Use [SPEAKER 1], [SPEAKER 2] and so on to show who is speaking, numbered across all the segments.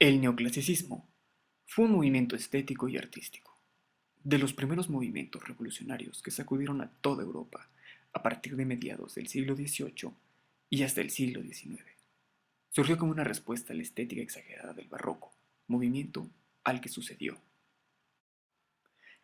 [SPEAKER 1] El neoclasicismo fue un movimiento estético y artístico, de los primeros movimientos revolucionarios que sacudieron a toda Europa a partir de mediados del siglo XVIII y hasta el siglo XIX. Surgió como una respuesta a la estética exagerada del barroco, movimiento al que sucedió.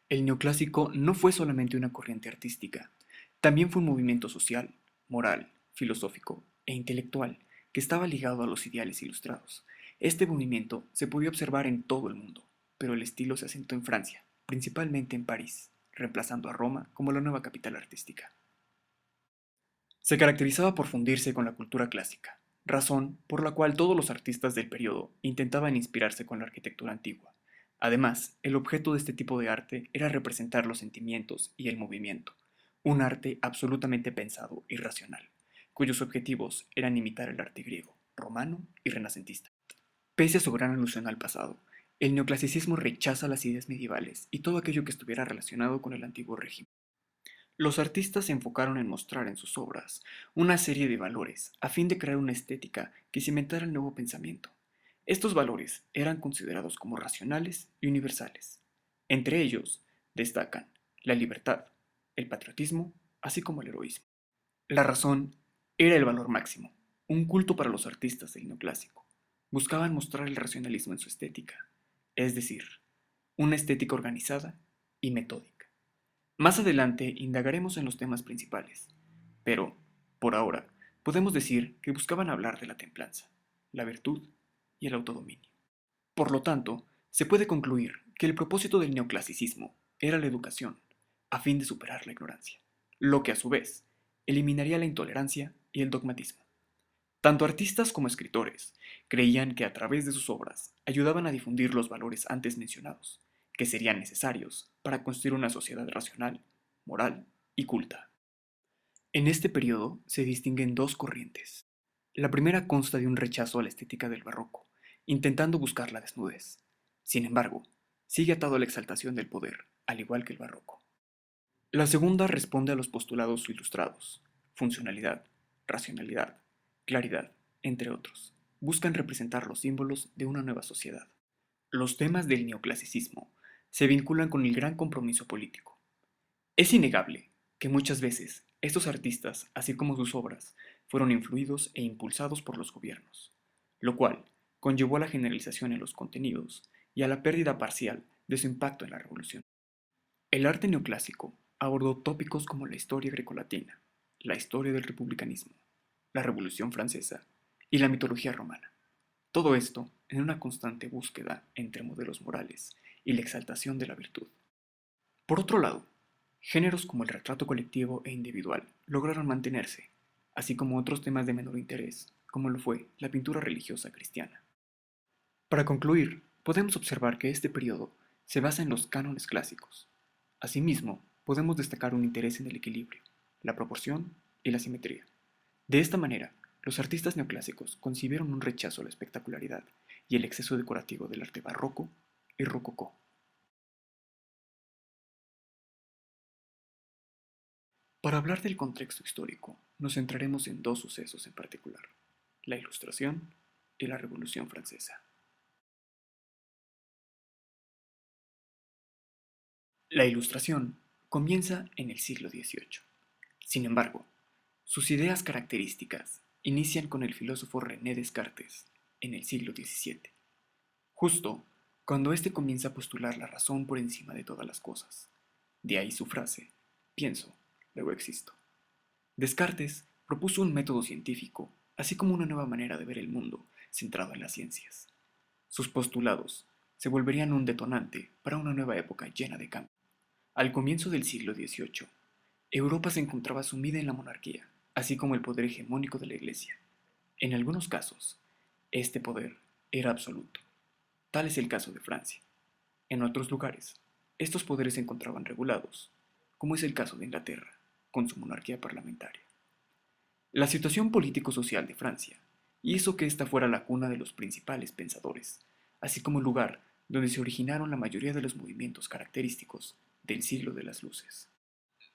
[SPEAKER 1] El neoclásico no fue solamente una corriente artística, también fue un movimiento social, moral, filosófico e intelectual que estaba ligado a los ideales ilustrados. Este movimiento se podía observar en todo el mundo, pero el estilo se asentó en Francia, principalmente en París, reemplazando a Roma como la nueva capital artística. Se caracterizaba por fundirse con la cultura clásica, razón por la cual todos los artistas del periodo intentaban inspirarse con la arquitectura antigua. Además, el objeto de este tipo de arte era representar los sentimientos y el movimiento, un arte absolutamente pensado y racional, cuyos objetivos eran imitar el arte griego, romano y renacentista. Pese a su gran alusión al pasado, el neoclasicismo rechaza las ideas medievales y todo aquello que estuviera relacionado con el antiguo régimen. Los artistas se enfocaron en mostrar en sus obras una serie de valores a fin de crear una estética que cimentara el nuevo pensamiento. Estos valores eran considerados como racionales y universales. Entre ellos destacan la libertad, el patriotismo, así como el heroísmo. La razón era el valor máximo, un culto para los artistas del neoclásico. Buscaban mostrar el racionalismo en su estética, es decir, una estética organizada y metódica. Más adelante indagaremos en los temas principales, pero, por ahora, podemos decir que buscaban hablar de la templanza, la virtud y el autodominio. Por lo tanto, se puede concluir que el propósito del neoclasicismo era la educación, a fin de superar la ignorancia, lo que a su vez eliminaría la intolerancia y el dogmatismo. Tanto artistas como escritores creían que a través de sus obras ayudaban a difundir los valores antes mencionados, que serían necesarios para construir una sociedad racional, moral y culta. En este periodo se distinguen dos corrientes. La primera consta de un rechazo a la estética del barroco, intentando buscar la desnudez. Sin embargo, sigue atado a la exaltación del poder, al igual que el barroco. La segunda responde a los postulados ilustrados, funcionalidad, racionalidad, claridad, entre otros. Buscan representar los símbolos de una nueva sociedad. Los temas del neoclasicismo se vinculan con el gran compromiso político. Es innegable que muchas veces estos artistas, así como sus obras, fueron influidos e impulsados por los gobiernos, lo cual conllevó a la generalización en los contenidos y a la pérdida parcial de su impacto en la revolución. El arte neoclásico abordó tópicos como la historia grecolatina, la historia del republicanismo, la Revolución Francesa y la mitología romana. Todo esto en una constante búsqueda entre modelos morales y la exaltación de la virtud. Por otro lado, géneros como el retrato colectivo e individual lograron mantenerse, así como otros temas de menor interés, como lo fue la pintura religiosa cristiana. Para concluir, podemos observar que este periodo se basa en los cánones clásicos. Asimismo, podemos destacar un interés en el equilibrio, la proporción y la simetría. De esta manera, los artistas neoclásicos concibieron un rechazo a la espectacularidad y el exceso decorativo del arte barroco y rococó. Para hablar del contexto histórico, nos centraremos en dos sucesos en particular, la Ilustración y la Revolución Francesa. La Ilustración comienza en el siglo XVIII. Sin embargo, sus ideas características inician con el filósofo René Descartes en el siglo XVII, justo cuando éste comienza a postular la razón por encima de todas las cosas. De ahí su frase, pienso, luego existo. Descartes propuso un método científico, así como una nueva manera de ver el mundo centrado en las ciencias. Sus postulados se volverían un detonante para una nueva época llena de cambios. Al comienzo del siglo XVIII, Europa se encontraba sumida en la monarquía, así como el poder hegemónico de la Iglesia. En algunos casos, este poder era absoluto. Tal es el caso de Francia. En otros lugares, estos poderes se encontraban regulados, como es el caso de Inglaterra, con su monarquía parlamentaria. La situación político-social de Francia hizo que esta fuera la cuna de los principales pensadores, así como el lugar donde se originaron la mayoría de los movimientos característicos del siglo de las luces.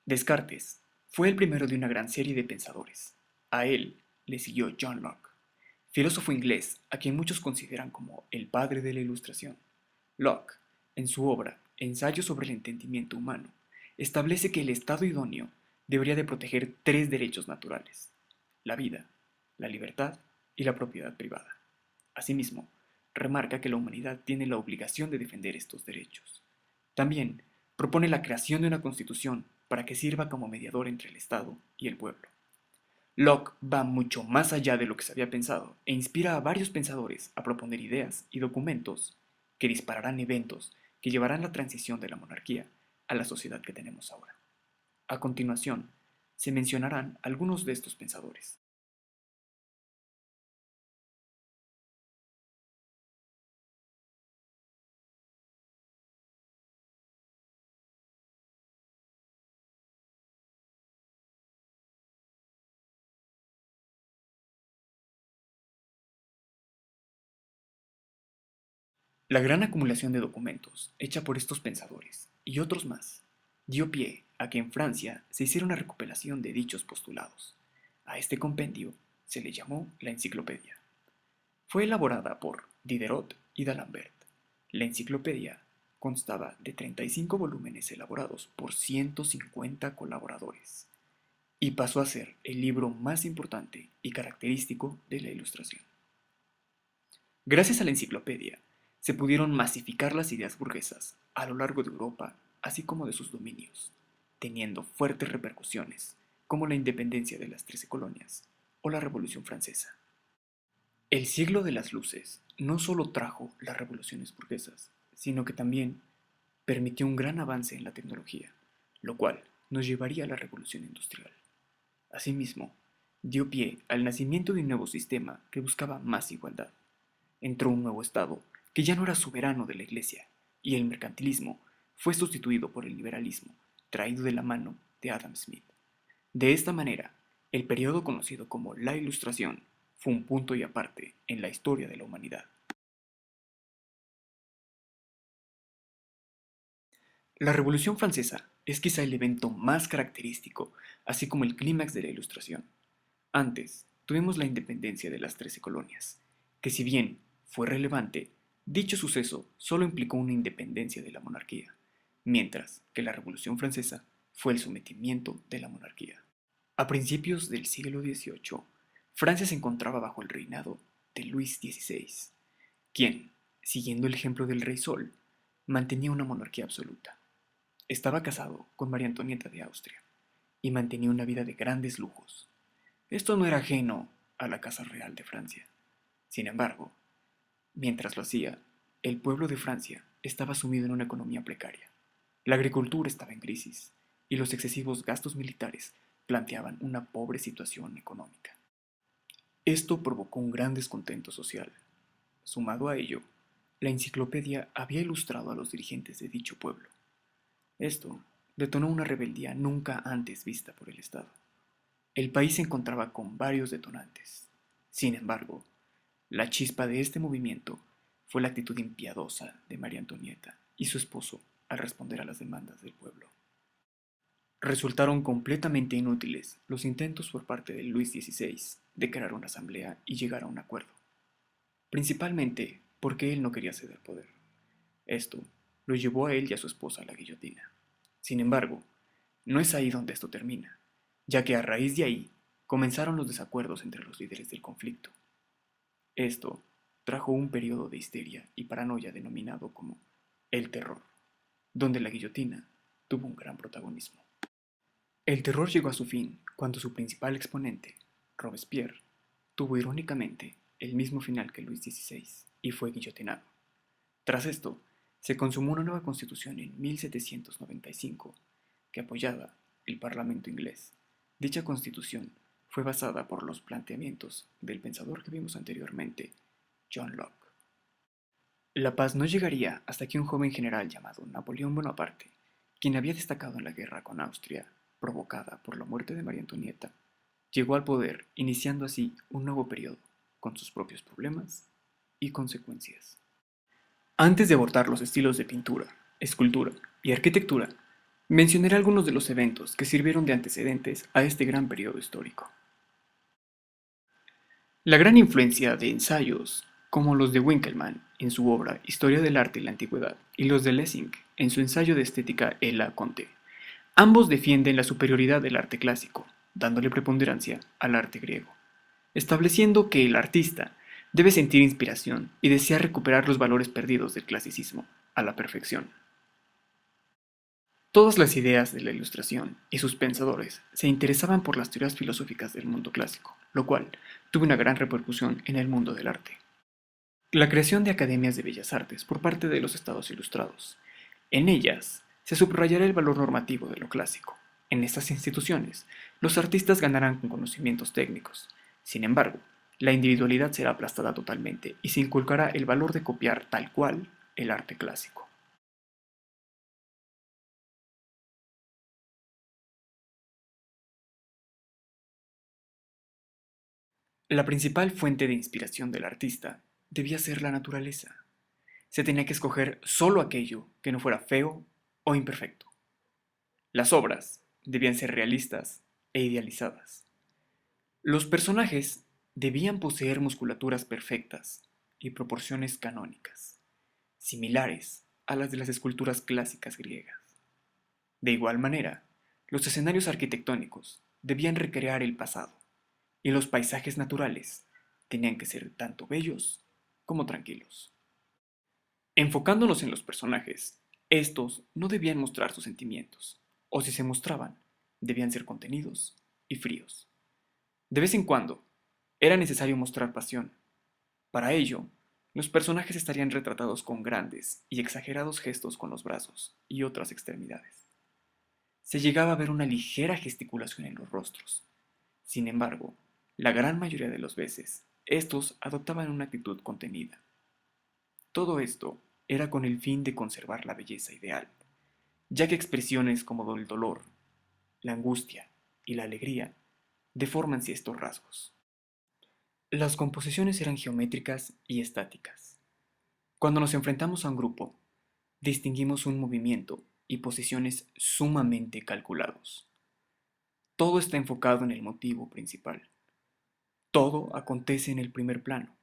[SPEAKER 1] Descartes fue el primero de una gran serie de pensadores. A él le siguió John Locke, filósofo inglés a quien muchos consideran como el padre de la Ilustración. Locke, en su obra Ensayo sobre el entendimiento humano, establece que el Estado idóneo debería de proteger tres derechos naturales: la vida, la libertad y la propiedad privada. Asimismo, remarca que la humanidad tiene la obligación de defender estos derechos. También propone la creación de una constitución para que sirva como mediador entre el Estado y el pueblo. Locke va mucho más allá de lo que se había pensado e inspira a varios pensadores a proponer ideas y documentos que dispararán eventos que llevarán la transición de la monarquía a la sociedad que tenemos ahora. A continuación, se mencionarán algunos de estos pensadores. La gran acumulación de documentos hecha por estos pensadores y otros más dio pie a que en Francia se hiciera una recopilación de dichos postulados. A este compendio se le llamó la enciclopedia. Fue elaborada por Diderot y d'Alembert. La enciclopedia constaba de 35 volúmenes elaborados por 150 colaboradores y pasó a ser el libro más importante y característico de la Ilustración. Gracias a la enciclopedia, se pudieron masificar las ideas burguesas a lo largo de Europa, así como de sus dominios, teniendo fuertes repercusiones, como la independencia de las 13 colonias o la Revolución Francesa. El siglo de las luces no solo trajo las revoluciones burguesas, sino que también permitió un gran avance en la tecnología, lo cual nos llevaría a la revolución industrial. Asimismo, dio pie al nacimiento de un nuevo sistema que buscaba más igualdad. Entró un nuevo Estado que ya no era soberano de la Iglesia, y el mercantilismo fue sustituido por el liberalismo, traído de la mano de Adam Smith. De esta manera, el periodo conocido como la Ilustración fue un punto y aparte en la historia de la humanidad. La Revolución Francesa es quizá el evento más característico, así como el clímax de la Ilustración. Antes, tuvimos la independencia de las 13 colonias, que si bien fue relevante, dicho suceso solo implicó una independencia de la monarquía, mientras que la Revolución Francesa fue el sometimiento de la monarquía. A principios del siglo XVIII, Francia se encontraba bajo el reinado de Luis XVI, quien, siguiendo el ejemplo del Rey Sol, mantenía una monarquía absoluta. Estaba casado con María Antonieta de Austria y mantenía una vida de grandes lujos. Esto no era ajeno a la Casa Real de Francia. Sin embargo, mientras lo hacía, el pueblo de Francia estaba sumido en una economía precaria. La agricultura estaba en crisis y los excesivos gastos militares planteaban una pobre situación económica. Esto provocó un gran descontento social. Sumado a ello, la enciclopedia había ilustrado a los dirigentes de dicho pueblo. Esto detonó una rebeldía nunca antes vista por el Estado. El país se encontraba con varios detonantes. Sin embargo, la chispa de este movimiento fue la actitud impiedosa de María Antonieta y su esposo al responder a las demandas del pueblo. Resultaron completamente inútiles los intentos por parte de Luis XVI de crear una asamblea y llegar a un acuerdo, principalmente porque él no quería ceder poder. Esto lo llevó a él y a su esposa a la guillotina. Sin embargo, no es ahí donde esto termina, ya que a raíz de ahí comenzaron los desacuerdos entre los líderes del conflicto. Esto trajo un periodo de histeria y paranoia denominado como el terror, donde la guillotina tuvo un gran protagonismo. El terror llegó a su fin cuando su principal exponente, Robespierre, tuvo irónicamente el mismo final que Luis XVI y fue guillotinado. Tras esto, se consumó una nueva constitución en 1795 que apoyaba el Parlamento inglés. Dicha constitución fue basada por los planteamientos del pensador que vimos anteriormente, John Locke. La paz no llegaría hasta que un joven general llamado Napoleón Bonaparte, quien había destacado en la guerra con Austria, provocada por la muerte de María Antonieta, llegó al poder, iniciando así un nuevo periodo, con sus propios problemas y consecuencias. Antes de abordar los estilos de pintura, escultura y arquitectura, mencionaré algunos de los eventos que sirvieron de antecedentes a este gran periodo histórico. La gran influencia de ensayos, como los de Winkelmann en su obra Historia del arte en la antigüedad y los de Lessing en su ensayo de estética et la Conte, ambos defienden la superioridad del arte clásico, dándole preponderancia al arte griego, estableciendo que el artista debe sentir inspiración y desear recuperar los valores perdidos del clasicismo a la perfección. Todas las ideas de la Ilustración y sus pensadores se interesaban por las teorías filosóficas del mundo clásico, lo cual tuvo una gran repercusión en el mundo del arte. La creación de academias de bellas artes por parte de los estados ilustrados. En ellas se subrayará el valor normativo de lo clásico. En estas instituciones, los artistas ganarán con conocimientos técnicos. Sin embargo, la individualidad será aplastada totalmente y se inculcará el valor de copiar tal cual el arte clásico. La principal fuente de inspiración del artista debía ser la naturaleza. Se tenía que escoger solo aquello que no fuera feo o imperfecto. Las obras debían ser realistas e idealizadas. Los personajes debían poseer musculaturas perfectas y proporciones canónicas, similares a las de las esculturas clásicas griegas. De igual manera, los escenarios arquitectónicos debían recrear el pasado, y los paisajes naturales tenían que ser tanto bellos como tranquilos. Enfocándonos en los personajes, estos no debían mostrar sus sentimientos, o si se mostraban, debían ser contenidos y fríos. De vez en cuando, era necesario mostrar pasión. Para ello, los personajes estarían retratados con grandes y exagerados gestos con los brazos y otras extremidades. Se llegaba a ver una ligera gesticulación en los rostros. Sin embargo, la gran mayoría de las veces, estos adoptaban una actitud contenida. Todo esto era con el fin de conservar la belleza ideal, ya que expresiones como el dolor, la angustia y la alegría deforman estos rasgos. Las composiciones eran geométricas y estáticas. Cuando nos enfrentamos a un grupo, distinguimos un movimiento y posiciones sumamente calculados. Todo está enfocado en el motivo principal. Todo acontece en el primer plano.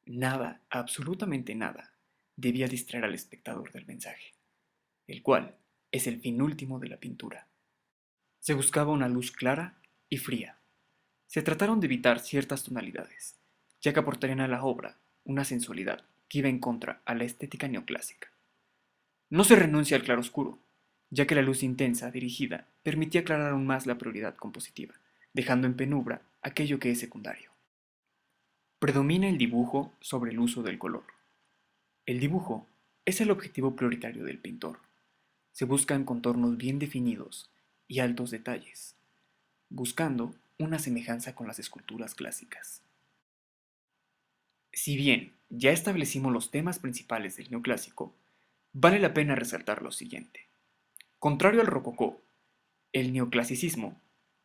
[SPEAKER 1] Nada, absolutamente nada, debía distraer al espectador del mensaje, el cual es el fin último de la pintura. Se buscaba una luz clara y fría. Se trataron de evitar ciertas tonalidades, ya que aportarían a la obra una sensualidad que iba en contra a la estética neoclásica. No se renuncia al claroscuro, ya que la luz intensa dirigida permitía aclarar aún más la prioridad compositiva, dejando en penumbra aquello que es secundario. Predomina el dibujo sobre el uso del color. El dibujo es el objetivo prioritario del pintor. Se buscan contornos bien definidos y altos detalles, buscando una semejanza con las esculturas clásicas. Si bien ya establecimos los temas principales del neoclásico, vale la pena resaltar lo siguiente. Contrario al rococó, el neoclasicismo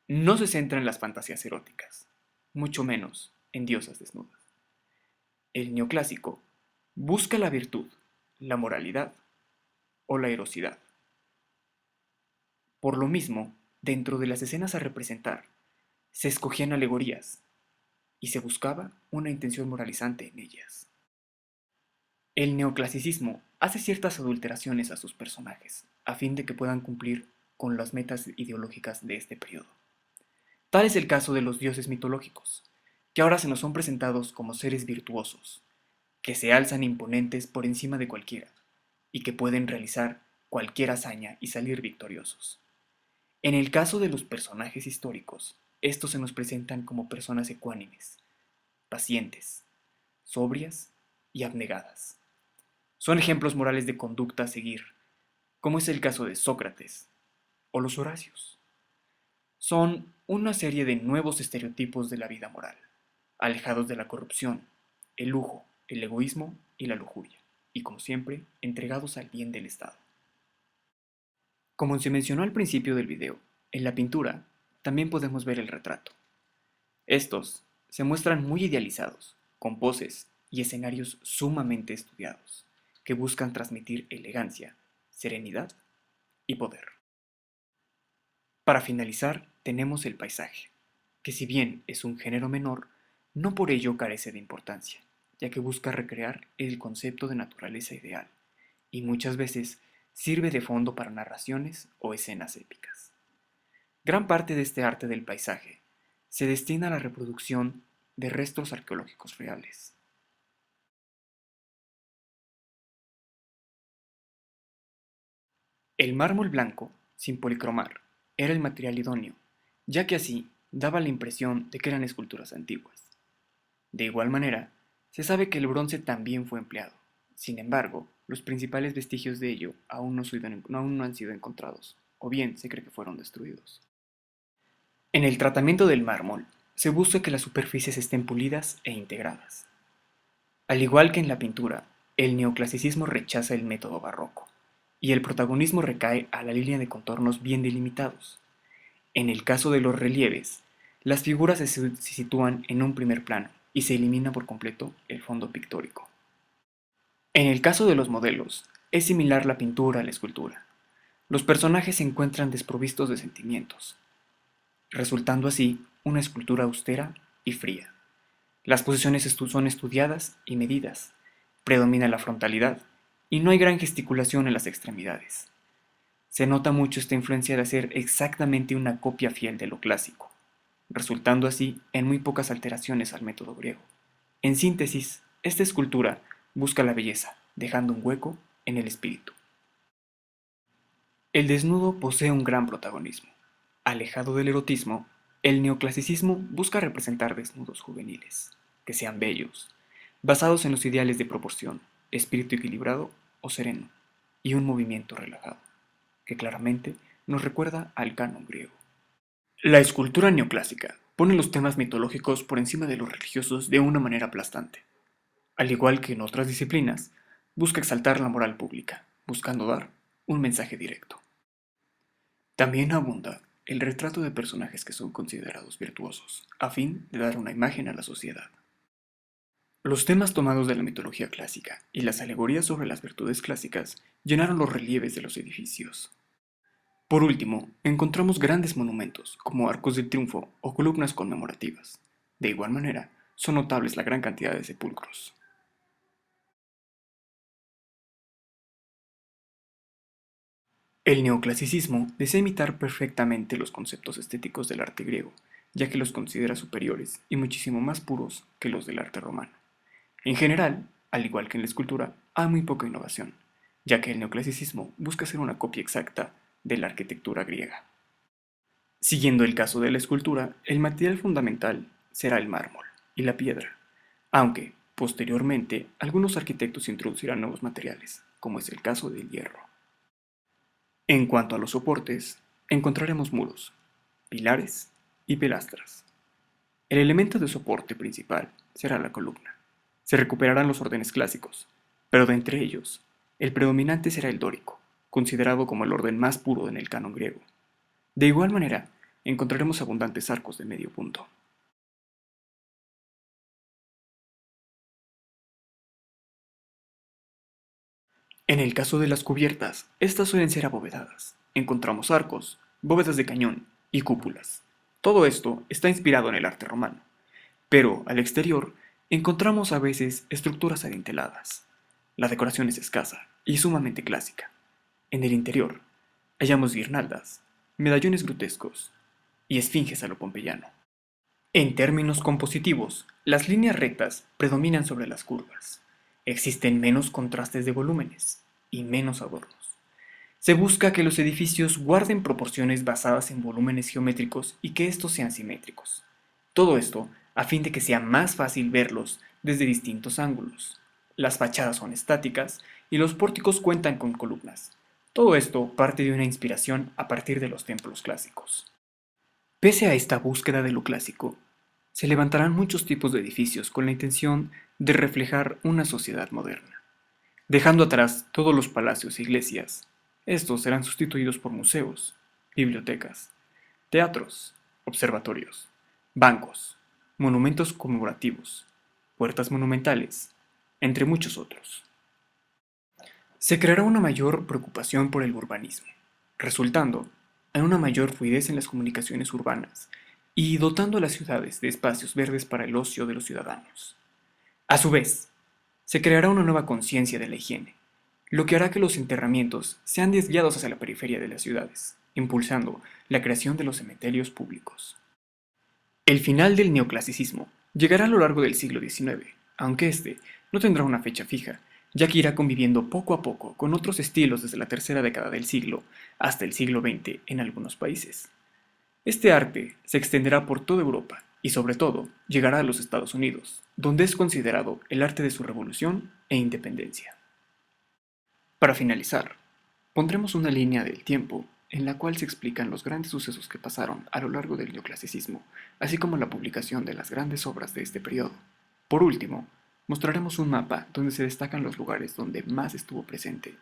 [SPEAKER 1] no se centra en las fantasías eróticas, mucho menos en diosas desnudas. El neoclásico busca la virtud, la moralidad o la erosidad. Por lo mismo, dentro de las escenas a representar, se escogían alegorías y se buscaba una intención moralizante en ellas. El neoclasicismo hace ciertas adulteraciones a sus personajes, a fin de que puedan cumplir con las metas ideológicas de este periodo. Tal es el caso de los dioses mitológicos, que ahora se nos son presentados como seres virtuosos, que se alzan imponentes por encima de cualquiera, y que pueden realizar cualquier hazaña y salir victoriosos. En el caso de los personajes históricos, estos se nos presentan como personas ecuánimes, pacientes, sobrias y abnegadas. Son ejemplos morales de conducta a seguir, como es el caso de Sócrates o los Horacios. Son una serie de nuevos estereotipos de la vida moral, alejados de la corrupción, el lujo, el egoísmo y la lujuria, y como siempre, entregados al bien del Estado. Como se mencionó al principio del video, en la pintura también podemos ver el retrato. Estos se muestran muy idealizados, con poses y escenarios sumamente estudiados, que buscan transmitir elegancia, serenidad y poder. Para finalizar, tenemos el paisaje, que si bien es un género menor, No por ello carece de importancia, ya que busca recrear el concepto de naturaleza ideal, y muchas veces sirve de fondo para narraciones o escenas épicas. Gran parte de este arte del paisaje se destina a la reproducción de restos arqueológicos reales. El mármol blanco, sin policromar, era el material idóneo, ya que así daba la impresión de que eran esculturas antiguas. De igual manera, se sabe que el bronce también fue empleado. Sin embargo, los principales vestigios de ello aún no han sido encontrados, o bien se cree que fueron destruidos. En el tratamiento del mármol, se busca que las superficies estén pulidas e integradas. Al igual que en la pintura, el neoclasicismo rechaza el método barroco, y el protagonismo recae a la línea de contornos bien delimitados. En el caso de los relieves, las figuras se sitúan en un primer plano y se elimina por completo el fondo pictórico. En el caso de los modelos, es similar la pintura a la escultura. Los personajes se encuentran desprovistos de sentimientos, resultando así una escultura austera y fría. Las posiciones son estudiadas y medidas, predomina la frontalidad y no hay gran gesticulación en las extremidades. Se nota mucho esta influencia de hacer exactamente una copia fiel de lo clásico, resultando así en muy pocas alteraciones al método griego. En síntesis, esta escultura busca la belleza, dejando un hueco en el espíritu. El desnudo posee un gran protagonismo. Alejado del erotismo, el neoclasicismo busca representar desnudos juveniles, que sean bellos, basados en los ideales de proporción, espíritu equilibrado o sereno, y un movimiento relajado, que claramente nos recuerda al canon griego. La escultura neoclásica pone los temas mitológicos por encima de los religiosos de una manera aplastante. Al igual que en otras disciplinas, busca exaltar la moral pública, buscando dar un mensaje directo. También abunda el retrato de personajes que son considerados virtuosos, a fin de dar una imagen a la sociedad. Los temas tomados de la mitología clásica y las alegorías sobre las virtudes clásicas llenaron los relieves de los edificios. Por último, encontramos grandes monumentos, como arcos de triunfo o columnas conmemorativas. De igual manera, son notables la gran cantidad de sepulcros. El neoclasicismo desea imitar perfectamente los conceptos estéticos del arte griego, ya que los considera superiores y muchísimo más puros que los del arte romano. En general, al igual que en la escultura, hay muy poca innovación, ya que el neoclasicismo busca ser una copia exacta de la arquitectura griega. Siguiendo el caso de la escultura, el material fundamental será el mármol y la piedra, aunque, posteriormente, algunos arquitectos introducirán nuevos materiales, como es el caso del hierro. En cuanto a los soportes, encontraremos muros, pilares y pilastras. El elemento de soporte principal será la columna. Se recuperarán los órdenes clásicos, pero de entre ellos, el predominante será el dórico, considerado como el orden más puro en el canon griego. De igual manera, encontraremos abundantes arcos de medio punto. En el caso de las cubiertas, estas suelen ser abovedadas. Encontramos arcos, bóvedas de cañón y cúpulas. Todo esto está inspirado en el arte romano, pero al exterior encontramos a veces estructuras adinteladas. La decoración es escasa y sumamente clásica. En el interior hallamos guirnaldas, medallones grotescos y esfinges a lo pompeyano. En términos compositivos, las líneas rectas predominan sobre las curvas. Existen menos contrastes de volúmenes y menos adornos. Se busca que los edificios guarden proporciones basadas en volúmenes geométricos y que estos sean simétricos. Todo esto a fin de que sea más fácil verlos desde distintos ángulos. Las fachadas son estáticas y los pórticos cuentan con columnas. Todo esto parte de una inspiración a partir de los templos clásicos. Pese a esta búsqueda de lo clásico, se levantarán muchos tipos de edificios con la intención de reflejar una sociedad moderna. Dejando atrás todos los palacios e iglesias, estos serán sustituidos por museos, bibliotecas, teatros, observatorios, bancos, monumentos conmemorativos, puertas monumentales, entre muchos otros. Se creará una mayor preocupación por el urbanismo, resultando en una mayor fluidez en las comunicaciones urbanas y dotando a las ciudades de espacios verdes para el ocio de los ciudadanos. A su vez, se creará una nueva conciencia de la higiene, lo que hará que los enterramientos sean desviados hacia la periferia de las ciudades, impulsando la creación de los cementerios públicos. El final del neoclasicismo llegará a lo largo del siglo XIX, aunque este no tendrá una fecha fija, ya que irá conviviendo poco a poco con otros estilos desde la tercera década del siglo hasta el siglo XX en algunos países. Este arte se extenderá por toda Europa y sobre todo llegará a los Estados Unidos, donde es considerado el arte de su revolución e independencia. Para finalizar, pondremos una línea del tiempo en la cual se explican los grandes sucesos que pasaron a lo largo del neoclasicismo, así como la publicación de las grandes obras de este periodo. Por último, mostraremos un mapa donde se destacan los lugares donde más estuvo presente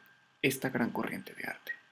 [SPEAKER 1] esta gran corriente de arte.